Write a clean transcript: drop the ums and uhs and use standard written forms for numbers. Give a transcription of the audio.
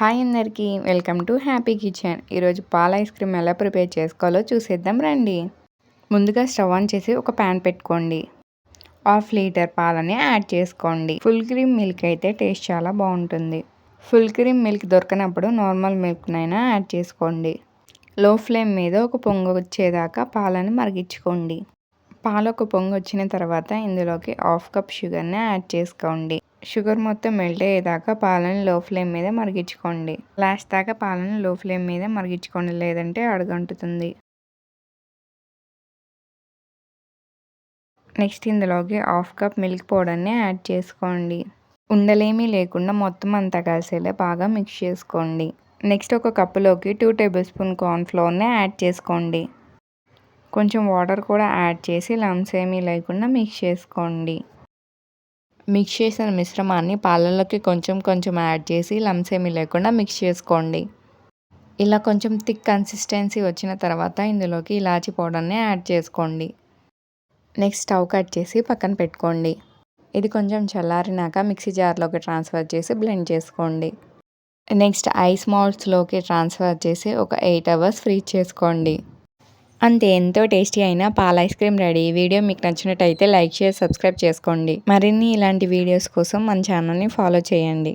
Hi అందరికీ welcome to happy kitchen. ఈరోజు పాల ఐస్ క్రీమ్ ఎలా ప్రిపేర్ చేసుకోవాలో చూసేద్దాం రండి. ముందుగా స్టవ్ ఆన్ చేసి ఒక ప్యాన్ పెట్టుకోండి. 1/2 లీటర్ పాలని యాడ్ చేసుకోండి. ఫుల్ క్రీమ్ మిల్క్ అయితే టేస్ట్ చాలా బాగుంటుంది. ఫుల్ క్రీమ్ మిల్క్ దొరకనప్పుడు నార్మల్ మిల్క్నైనా యాడ్ చేసుకోండి. లో ఫ్లేమ్ మీద ఒక పొంగు వచ్చేదాకా పాలను మరిగించుకోండి. పాలు ఒక పొంగు వచ్చిన తర్వాత ఇందులోకి 1/2 కప్ షుగర్ని యాడ్ చేసుకోండి. షుగర్ మొత్తం మెల్ట్ అయ్యేదాకా పాలను లో ఫ్లేమ్ మీద మరిగించుకోండి. లాస్ట్ దాకా పాలను లో ఫ్లేమ్ మీద మరిగించుకోండి, లేదంటే అడుగంటుతుంది. నెక్స్ట్ ఇందులోకి 1/2 కప్ మిల్క్ పౌడర్ని యాడ్ చేసుకోండి. ఉండలేమీ లేకుండా మొత్తం అంతా కలిసేలా బాగా మిక్స్ చేసుకోండి. నెక్స్ట్ ఒక కప్పులోకి 2 టేబుల్ స్పూన్ కార్న్ఫ్లోర్ని యాడ్ చేసుకోండి. కొంచెం వాటర్ కూడా యాడ్ చేసి లంప్స్ ఏమీ లేకుండా మిక్స్ చేసుకోండి. మిక్స్ చేసిన మిశ్రమాన్ని పాలల్లోకి కొంచెం యాడ్ చేసి లంప్స్ ఏమీ లేకుండా మిక్స్ చేసుకోండి. ఇలా కొంచెం థిక్ కన్సిస్టెన్సీ వచ్చిన తర్వాత ఇందులోకి ఇలాచీ పౌడర్ని యాడ్ చేసుకోండి. నెక్స్ట్ స్టవ్ కట్ చేసి పక్కన పెట్టుకోండి. ఇది కొంచెం చల్లారినాక మిక్సీ జార్లోకి ట్రాన్స్ఫర్ చేసి బ్లెండ్ చేసుకోండి. నెక్స్ట్ ఐస్ మాల్ట్స్లోకి ట్రాన్స్ఫర్ చేసి ఒక 8 అవర్స్ ఫ్రీజ్ చేసుకోండి. అంతే, ఎంతో టేస్టీ అయిన పాల ఐస్ క్రీమ్ రెడీ. ఈ వీడియో మీకు నచ్చినట్టయితే లైక్, షేర్, సబ్స్క్రైబ్ చేసుకోండి. మరిన్ని ఇలాంటి వీడియోస్ కోసం మన ఛానల్ని ఫాలో చేయండి.